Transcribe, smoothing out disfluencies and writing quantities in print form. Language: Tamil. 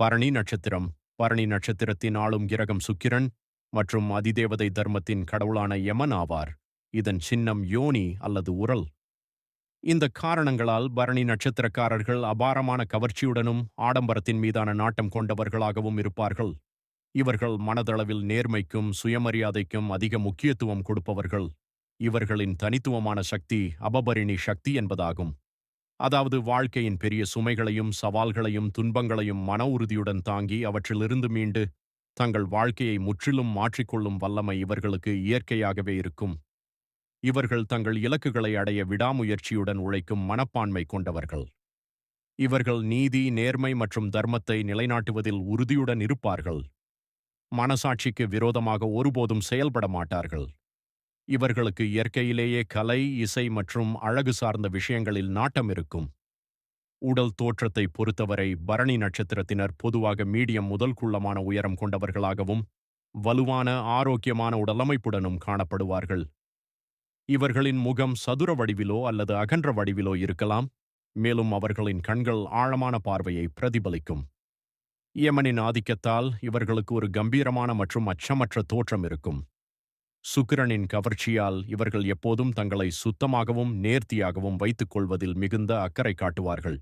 பரணி நட்சத்திரம். பரணி நட்சத்திரத்தின் ஆளும் கிரகம் சுக்கிரன் மற்றும் அதிதேவதை தர்மத்தின் கடவுளான யமன் ஆவார். இதன் சின்னம் யோனி அல்லது உரல். இந்த காரணங்களால் பரணி நட்சத்திரக்காரர்கள் அபாரமான கவர்ச்சியுடனும் ஆடம்பரத்தின் மீதான நாட்டம் கொண்டவர்களாகவும் இருப்பார்கள். இவர்கள் மனதளவில் நேர்மைக்கும் சுயமரியாதைக்கும் அதிக முக்கியத்துவம் கொடுப்பவர்கள். இவர்களின் தனித்துவமான சக்தி அபபரிணி சக்தி என்பதாகும். அதாவது வாழ்க்கையின் பெரிய சுமைகளையும் சவால்களையும் துன்பங்களையும் மன உறுதியுடன் தாங்கி அவற்றிலிருந்து மீண்டு தங்கள் வாழ்க்கையை முற்றிலும் மாற்றிக்கொள்ளும் வல்லமை இவர்களுக்கு இயற்கையாகவே இருக்கும். இவர்கள் தங்கள் இலக்குகளை அடைய விடாமுயற்சியுடன் உழைக்கும் மனப்பான்மை கொண்டவர்கள். இவர்கள் நீதி, நேர்மை மற்றும் தர்மத்தை நிலைநாட்டுவதில் உறுதியுடன் இருப்பார்கள். மனசாட்சிக்கு விரோதமாக ஒருபோதும் செயல்பட மாட்டார்கள். இவர்களுக்கு இயற்கையிலேயே கலை, இசை மற்றும் அழகு சார்ந்த விஷயங்களில் நாட்டம் இருக்கும். உடல் தோற்றத்தை பொறுத்தவரை பரணி நட்சத்திரத்தினர் பொதுவாக மீடியம் முதல் குள்ளமான உயரம் கொண்டவர்களாகவும் வலுவான ஆரோக்கியமான உடலமைப்புடனும் காணப்படுவார்கள். இவர்களின் முகம் சதுர வடிவிலோ அல்லது அகன்ற வடிவிலோ இருக்கலாம். மேலும் அவர்களின் கண்கள் ஆழமான பார்வையை பிரதிபலிக்கும். யமனின் ஆதிக்கத்தால் இவர்களுக்கு ஒரு கம்பீரமான மற்றும் அச்சமற்ற தோற்றம் இருக்கும். சுக்கிரனின் கவர்ச்சியால் இவர்கள் எப்போதும் தங்களை சுத்தமாகவும் நேர்த்தியாகவும் வைத்துக் கொள்வதில் மிகுந்த அக்கறை காட்டுவார்கள்.